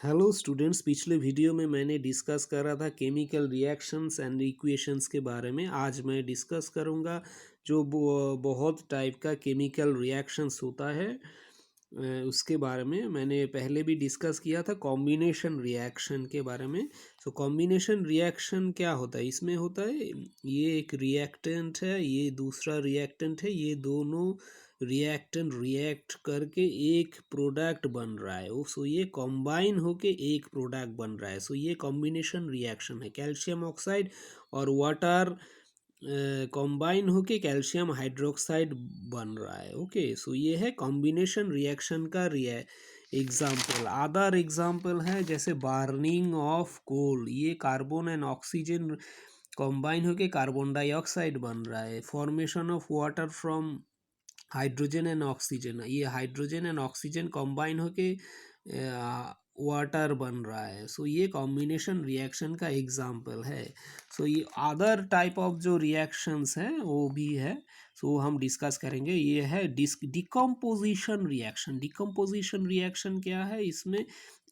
Hello students, पिछले video में मैंने डिस्कस करा था केमिकल रिएक्शंस एंड इक्वेशंस के बारे में। आज मैं डिस्कस करूंगा जो बहुत टाइप का केमिकल रिएक्शंस होता है उसके बारे में। मैंने पहले भी डिस्कस किया था कॉम्बिनेशन रिएक्शन के बारे में। सो कॉम्बिनेशन रिएक्शन क्या होता है? इसमें होता है ये एक रिएक्टेंट है, ये दूसरा रिएक्टेंट है, ये दोनों रिएक्टेंट रिएक्ट करके एक प्रोडक्ट बन रहा है। सो ये कॉम्बाइन होके एक प्रोडक्ट बन रहा है। सो ये कॉम्बिनेशन रिएक्शन है। कैल्शियम ऑक्साइड और वाटर कॉम्बाइन होके कैल्शियम हाइड्रोक्साइड बन रहा है। ओके, सो ये है कॉम्बिनेशन रिएक्शन का एग्जाम्पल। अदर एग्जाम्पल है जैसे बर्निंग ऑफ कोल, ये कार्बन एंड ऑक्सीजन कॉम्बाइन होके कार्बन डाइऑक्साइड बन रहा है। Formation of water from hydrogen and oxygen, ये हाइड्रोजन एंड ऑक्सीजन कॉम्बाइन होके वाटर बन रहा है। सो ये कॉम्बिनेशन रिएक्शन का एग्जाम्पल है। सो ये अदर टाइप ऑफ जो रिएक्शंस हैं वो भी है, सो हम डिस्कस करेंगे। ये है डिकम्पोजिशन रिएक्शन। डिकम्पोजिशन रिएक्शन क्या है? इसमें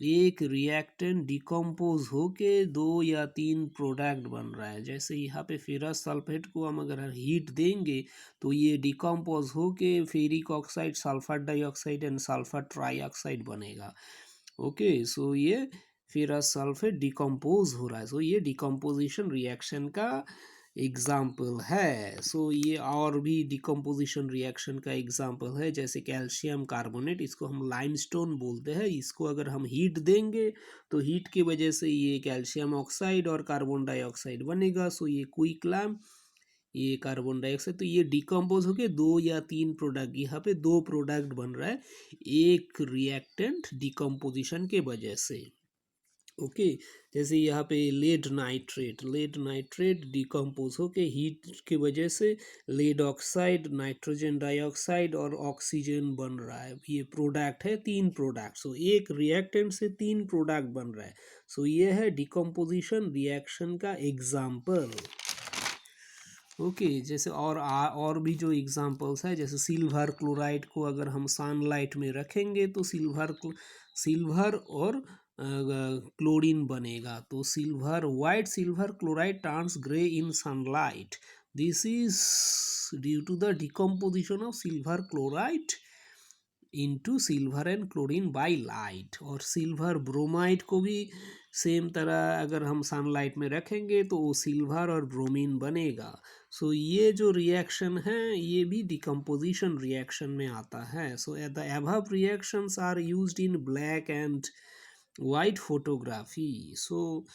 एक रिएक्टेंट डिकम्पोज होके 2 या 3 प्रोडक्ट बन रहा है। जैसे यहाँ पे फेरस सल्फेट को हम अगर हीट देंगे तो ये डिकम्पोज होके ferric oxide, sulphur dioxide and sulphur trioxide बनेगा। ओके, सो ये फेरस सल्फेट डिकम्पोज हो रहा है। सो ये डिकम्पोजिशन रिएक्शन का एग्जाम्पल है। सो ये और भी डिकम्पोजिशन रिएक्शन का एग्जाम्पल है, जैसे कैल्शियम कार्बोनेट, इसको हम लाइमस्टोन बोलते हैं। इसको अगर हम हीट देंगे तो हीट की वजह से ये कैल्शियम ऑक्साइड और कार्बन डाइऑक्साइड बनेगा। सो ये क्विक लैम्प, ये कार्बन डाइऑक्साइड, तो ये डिकम्पोज होके 2 या 3 प्रोडक्ट, यहाँ पे 2 प्रोडक्ट बन रहा है एक रिएक्टेंट डिकम्पोजिशन के वजह से। ओके, जैसे यहाँ पे लेड नाइट्रेट डिकम्पोज होके हीट की वजह से लेड ऑक्साइड, नाइट्रोजन डाइऑक्साइड और ऑक्सीजन बन रहा है। ये प्रोडक्ट है, 3 प्रोडक्ट। सो एक रिएक्टेंट से 3 प्रोडक्ट बन रहा है। सो ये है डिकम्पोजिशन रिएक्शन का एग्जाम्पल। ओके, जैसे और भी जो एग्जांपल्स है, जैसे सिल्वर क्लोराइड को अगर हम सनलाइट में रखेंगे तो सिल्वर और क्लोरीन बनेगा। तो white silver chloride turns grey in sunlight. This is due to the decomposition of silver chloride into silver and chlorine by light. और सिल्वर ब्रोमाइड को भी सेम तरह अगर हम सनलाइट में रखेंगे तो वो सिल्वर और ब्रोमीन बनेगा। सो ये जो रिएक्शन है ये भी डिकम्पोजिशन रिएक्शन में आता है। So the above reactions are used in black and white photography. So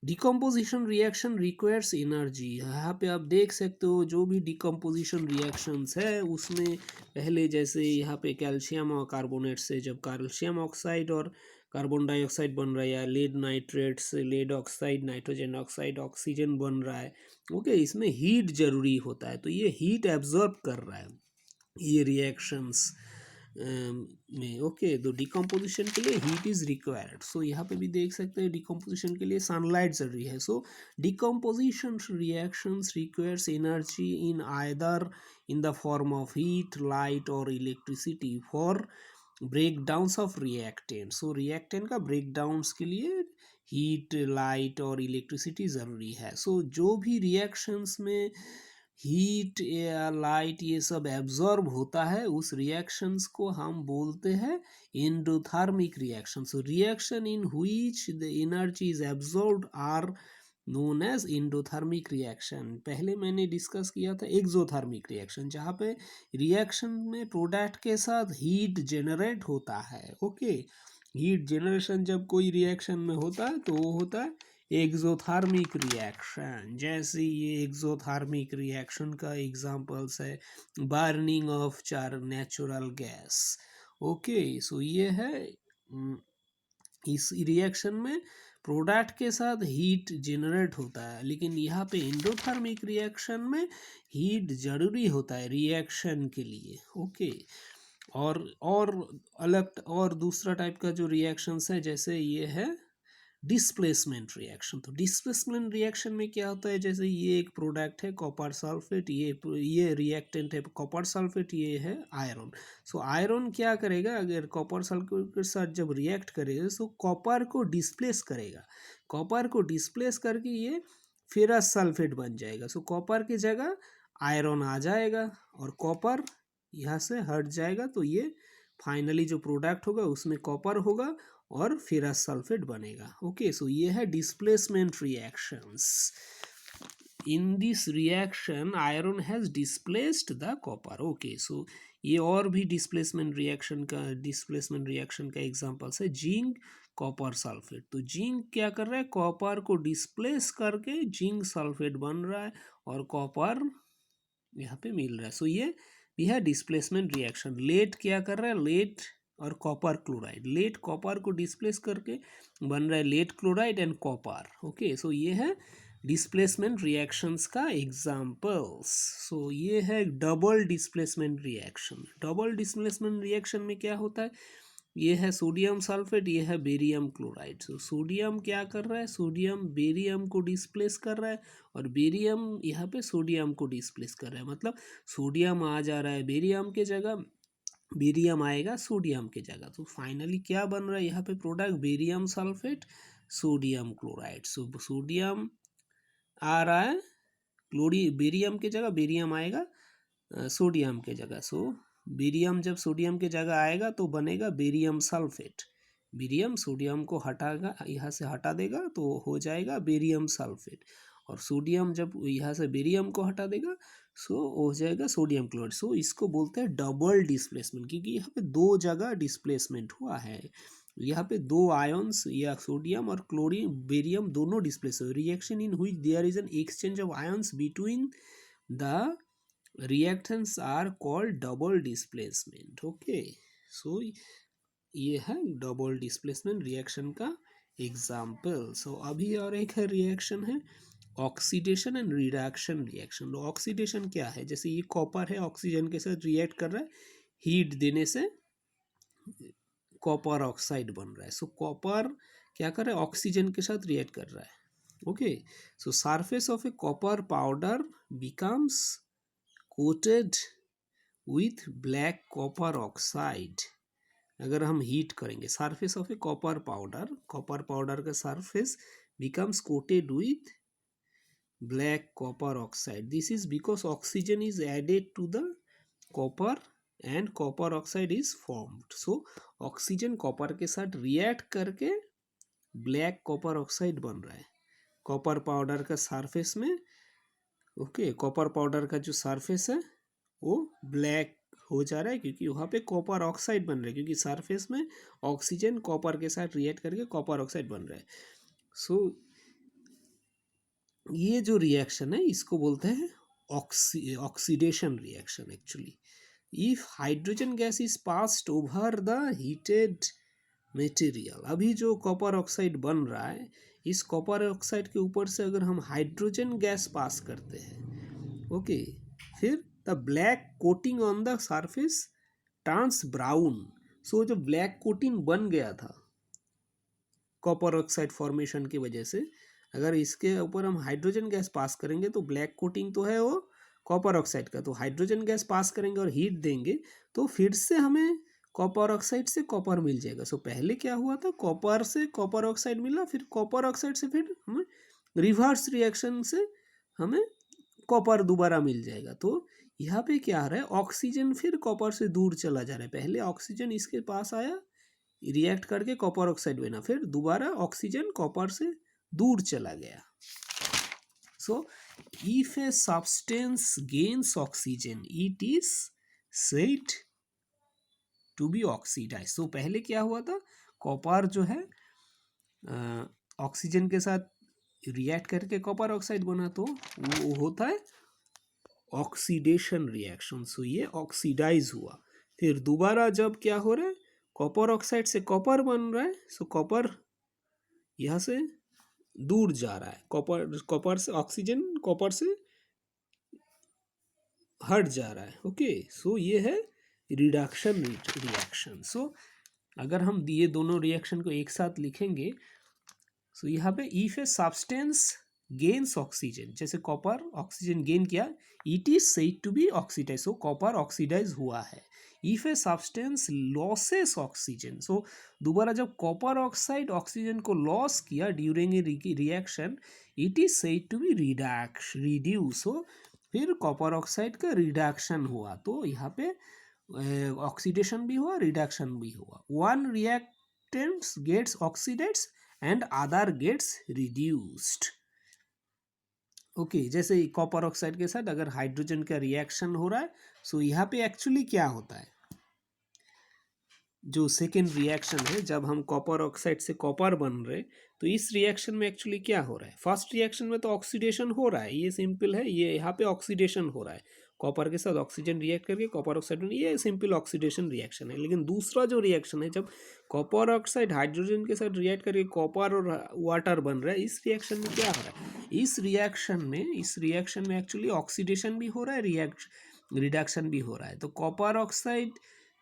decomposition reaction requires energy. यहाँ पे आप देख सकते हो जो भी डिकम्पोजिशन रिएक्शंस है उसमें पहले जैसे यहाँ पे कैल्शियम और कार्बोनेट से जब कैल्शियम ऑक्साइड और कार्बन डाइऑक्साइड बन रहा है, या लेड नाइट्रेट से lead oxide, nitrogen oxide, oxygen बन रहा है। ओके, इसमें हीट जरूरी होता है, तो ये हीट एब्जॉर्ब कर रहा है ये रिएक्शंस में। ओके, तो डिकम्पोजिशन के लिए हीट इज रिक्वायर्ड। सो यहाँ पे भी देख सकते हैं डिकम्पोजिशन के लिए सनलाइट जरूरी है। So decomposition reactions requires energy in either in the form of heat, light और electricity for break downs of reactant. So reactant का ब्रेक डाउन्स के लिए हीट, लाइट और इलेक्ट्रिसिटी ज़रूरी है। सो जो भी रिएक्शंस में हीट या लाइट ये सब एब्जॉर्ब होता है उस रिएक्शंस को हम बोलते हैं endothermic reaction. So reaction in which the energy is absorbed are known as endothermic reaction. पहले मैंने डिस्कस किया था एक्सोथर्मिक रिएक्शन, जहाँ पे रिएक्शन में प्रोडक्ट के साथ हीट जनरेट होता है। ओके, हीट जनरेशन जब कोई रिएक्शन में होता है तो वो होता है एक्सोथर्मिक रिएक्शन। जैसे ये एक्सोथर्मिक रिएक्शन का एग्जांपल्स है burning of natural gas. Okay, so ये है इस रिएक्शन में प्रोडक्ट के साथ हीट जनरेट होता है, लेकिन यहाँ पे एंडोथर्मिक रिएक्शन में हीट जरूरी होता है रिएक्शन के लिए। ओके, और अलग और दूसरा टाइप का जो रिएक्शंस है, जैसे ये है डिस्प्लेसमेंट रिएक्शन। तो डिस्प्लेसमेंट रिएक्शन में क्या होता है, जैसे ये एक प्रोडक्ट है कॉपर सल्फेट, ये रिएक्टेंट है कॉपर सल्फेट, ये है आयरन। सो आयरन क्या करेगा, अगर कॉपर सल्फेट के साथ जब रिएक्ट करेगा तो कॉपर को डिस्प्लेस करेगा, कॉपर को डिस्प्लेस करके ये फेरस सल्फेट बन जाएगा। सो कॉपर की जगह आयरन आ जाएगा और कॉपर यहाँ से हट जाएगा, तो ये फाइनली जो प्रोडक्ट होगा उसमें कॉपर होगा और फेरस सल्फेट बनेगा। ओके, सो ये है displacement reactions. In this reaction iron has displaced the copper. Okay, so ये और भी डिस्प्लेसमेंट रिएक्शन का एग्जांपल्स है, जिंक कॉपर सल्फेट। तो जिंक क्या कर रहा है, कॉपर को डिस्प्लेस करके जिंक सल्फेट बन रहा है और कॉपर यहाँ पे मिल रहा है। सो ये भी है डिस्प्लेसमेंट रिएक्शन। लेड क्या कर रहा है, लेड और कॉपर क्लोराइड, लेड कॉपर को डिस्प्लेस करके बन रहा है lead chloride and copper. Okay, so ये है डिस्प्लेसमेंट रिएक्शंस का एग्जांपल्स। सो ये है double displacement reaction. Double displacement reaction में क्या होता है, ये है सोडियम सल्फेट, ये है बेरियम क्लोराइड। सो सोडियम क्या कर रहा है, सोडियम बेरियम को डिस्प्लेस कर रहा है और बेरियम यहाँ पे सोडियम को डिस्प्लेस कर रहा है, मतलब सोडियम आ जा रहा है बेरियम के जगह, बेरियम आएगा सोडियम की जगह। तो फाइनली क्या बन रहा है यहाँ पे product, barium sulphate sodium chloride. So sodium आ रहा है बेरियम की जगह, बेरियम आएगा सोडियम के जगह। सो बेरियम जब सोडियम के जगह आएगा तो बनेगा बेरियम सल्फेट, बेरियम सोडियम को हटाएगा, यहाँ से हटा देगा तो हो जाएगा बेरियम सल्फेट, और सोडियम जब यहाँ से बेरियम को हटा देगा सो हो जाएगा सोडियम क्लोराइड। सो इसको बोलते हैं डबल डिस्प्लेसमेंट, क्योंकि यहाँ पे दो जगह डिस्प्लेसमेंट हुआ है। यहाँ पे दो आयंस या सोडियम और क्लोरीन बेरियम दोनों डिस्प्लेस हुए, reaction in which there is an exchange of ions between the reactants are called double displacement. Okay, so ये है डबल डिस्प्लेसमेंट रिएक्शन का एग्जाम्पल। सो अभी और एक है रिएक्शन है oxidation and reduction reaction. Oxidation क्या है, जैसे ये कॉपर है, ऑक्सीजन के साथ रिएक्ट कर रहा है, हीट देने से कॉपर ऑक्साइड बन रहा है। सो कॉपर क्या कर रहा है, ऑक्सीजन के साथ रिएक्ट कर रहा है। Okay, so surface of a copper powder becomes coated with black copper oxide. अगर हम हीट करेंगे, surface of a copper powder का surface becomes coated with black copper oxide. This is because oxygen is added to the copper and copper oxide is formed. So oxygen copper के साथ react करके black copper oxide बन रहा है copper powder का surface में। Okay, copper powder का जो सरफेस है वो ब्लैक हो जा रहा है क्योंकि वहाँ पे कॉपर ऑक्साइड बन रहा है, क्योंकि सरफेस में ऑक्सीजन कॉपर के साथ रिएक्ट करके कॉपर ऑक्साइड बन रहा है। सो ये जो रिएक्शन है इसको बोलते हैं oxidation reaction. Actually if hydrogen gas is passed over the heated material, अभी जो कॉपर ऑक्साइड बन रहा है, इस कॉपर ऑक्साइड के ऊपर से अगर हम हाइड्रोजन गैस पास करते हैं, ओके, फिर the black coating on the surface turns brown. So जो ब्लैक कोटिंग बन गया था कॉपर ऑक्साइड फॉर्मेशन की वजह से, अगर इसके ऊपर हम हाइड्रोजन गैस पास करेंगे तो ब्लैक कोटिंग तो है वो कॉपर ऑक्साइड का, तो हाइड्रोजन गैस पास करेंगे और हीट देंगे तो फिर से हमें कॉपर ऑक्साइड से कॉपर मिल जाएगा। सो पहले क्या हुआ था, कॉपर से कॉपर ऑक्साइड मिला, फिर कॉपर ऑक्साइड से फिर हमें रिवर्स रिएक्शन से हमें कॉपर दोबारा मिल जाएगा। तो यहाँ पे क्या आ रहा है, ऑक्सीजन फिर कॉपर से दूर चला जा रहा है। पहले ऑक्सीजन इसके पास आया, रिएक्ट करके कॉपर ऑक्साइड बना, फिर दोबारा ऑक्सीजन कॉपर से दूर चला गया। So if a substance gains oxygen it is said to be oxidise. So पहले क्या हुआ था, कॉपर जो है ऑक्सीजन के साथ रिएक्ट करके कॉपर ऑक्साइड बना, तो वो होता है ऑक्सीडेशन रिएक्शन। सो ये ऑक्सीडाइज हुआ, फिर दोबारा जब क्या हो रहा है, कॉपर ऑक्साइड से कॉपर बन रहा है, सो कॉपर यहाँ से दूर जा रहा है, कॉपर से ऑक्सीजन कॉपर से हट जा रहा है। ओके, सो ये है रिडक्शन रिएक्शन। सो अगर हम ये दोनों रिएक्शन को एक साथ लिखेंगे, सो यहाँ पे if a substance gains oxygen, जैसे कॉपर ऑक्सीजन गेन किया, it is said to be oxidise, so copper oxidise हुआ है। If a substance loses oxygen, so दोबारा जब कॉपर ऑक्साइड ऑक्सीजन को लॉस किया during a reaction, it is said to be reduce, हो फिर copper oxide का रिडक्शन हुआ। तो यहाँ पे ऑक्सीडेशन भी हुआ, रिडक्शन भी हुआ। One reactants gets oxidised and other gets reduced. Okay, जैसे कॉपर ऑक्साइड के साथ अगर हाइड्रोजन का रिएक्शन हो रहा है, सो यहाँ पे एक्चुअली क्या होता है, जो सेकेंड रिएक्शन है, जब हम कॉपर ऑक्साइड से कॉपर बन रहे, तो इस रिएक्शन में एक्चुअली क्या हो रहा है, फर्स्ट रिएक्शन में तो ऑक्सीडेशन हो रहा है, ये सिंपल है, ये यहाँ पे ऑक्सीडेशन हो रहा है, कॉपर के साथ ऑक्सीजन रिएक्ट करके कॉपर ऑक्साइड में, ये सिंपल ऑक्सीडेशन रिएक्शन है। लेकिन दूसरा जो रिएक्शन है, जब कॉपर ऑक्साइड हाइड्रोजन के साथ रिएक्ट करके कॉपर और वाटर बन रहा है, इस रिएक्शन में क्या हो रहा है, इस रिएक्शन में एक्चुअली ऑक्सीडेशन भी हो रहा है, रिडक्शन भी हो रहा है। तो कॉपर ऑक्साइड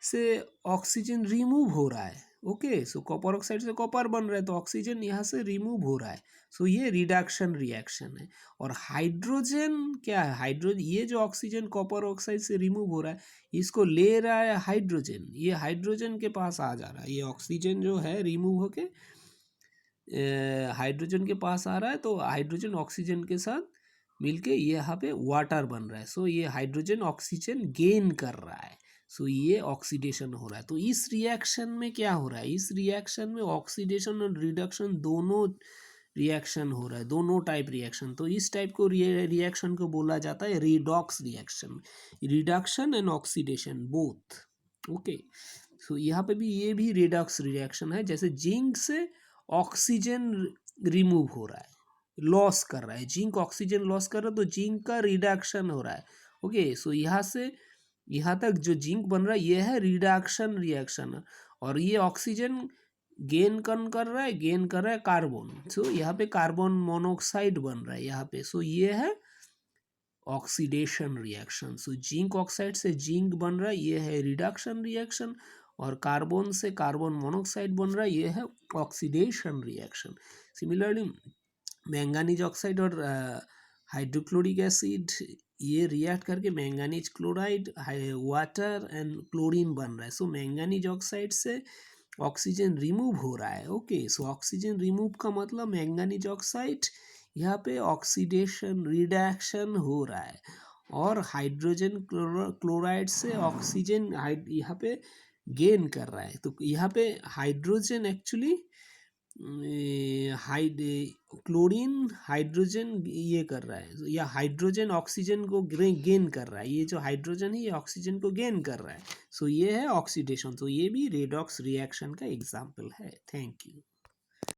से ऑक्सीजन रिमूव हो रहा है। ओके, सो कॉपर ऑक्साइड से कॉपर बन रहा है, तो ऑक्सीजन यहाँ से रिमूव हो रहा है, सो ये रिडक्शन रिएक्शन है। और हाइड्रोजन क्या है, हाइड्रोजन, ये जो ऑक्सीजन कॉपर ऑक्साइड से रिमूव हो रहा है, इसको ले रहा है हाइड्रोजन, ये हाइड्रोजन के पास आ जा रहा है, ये ऑक्सीजन जो है रिमूव होके हाइड्रोजन के पास आ रहा है, तो हाइड्रोजन ऑक्सीजन के साथ मिलके यहाँ पे वाटर बन रहा है, सो ये हाइड्रोजन ऑक्सीजन गेन कर रहा है, सो ये ऑक्सीडेशन हो रहा है। तो इस रिएक्शन में क्या हो रहा है, इस रिएक्शन में ऑक्सीडेशन और रिडक्शन दोनों रिएक्शन हो रहा है, दोनों टाइप रिएक्शन। तो इस टाइप को रिएक्शन को बोला जाता है redox reaction, reduction and oxidation both. Okay, so यहाँ पे भी ये भी रिडॉक्स रिएक्शन है, जैसे जिंक से ऑक्सीजन रिमूव हो रहा है, लॉस कर रहा है, जिंक ऑक्सीजन लॉस कर रहा है, तो जिंक का रिडक्शन हो रहा है। ओके, सो यहाँ से यहाँ तक जो जिंक बन रहा है, ये है रिडक्शन रिएक्शन, और ये ऑक्सीजन गेन कर रहा है, गेन कर रहा है कार्बन, सो यहाँ पे कार्बन मोनोऑक्साइड बन रहा है यहाँ पे, सो ये है oxidation reaction. So zinc oxide से जिंक बन रहा है, ये है रिडक्शन रिएक्शन, और कार्बन से कार्बन मोनोऑक्साइड बन रहा है, ये है oxidation reaction. Similarly manganese oxide और हाइड्रोक्लोरिक एसिड, ये रिएक्ट करके manganese chloride, water and chlorine बन रहा है। सो मैंगानीज ऑक्साइड से ऑक्सीजन रिमूव हो रहा है। ओके, सो ऑक्सीजन रिमूव का मतलब मैंगानीज ऑक्साइड यहाँ पे ऑक्सीडेशन रिडक्शन हो रहा है, और हाइड्रोजन क्लोराइड से ऑक्सीजन यहाँ पे गेन कर रहा है। तो यहाँ पे हाइड्रोजन एक्चुअली क्लोरीन हाइड्रोजन ये कर रहा है, या हाइड्रोजन ऑक्सीजन को गेन कर रहा है, ये जो हाइड्रोजन है ये ऑक्सीजन को गेन कर रहा है, सो ये है ऑक्सीडेशन। तो ये भी रेडॉक्स रिएक्शन का एग्जाम्पल है। Thank you.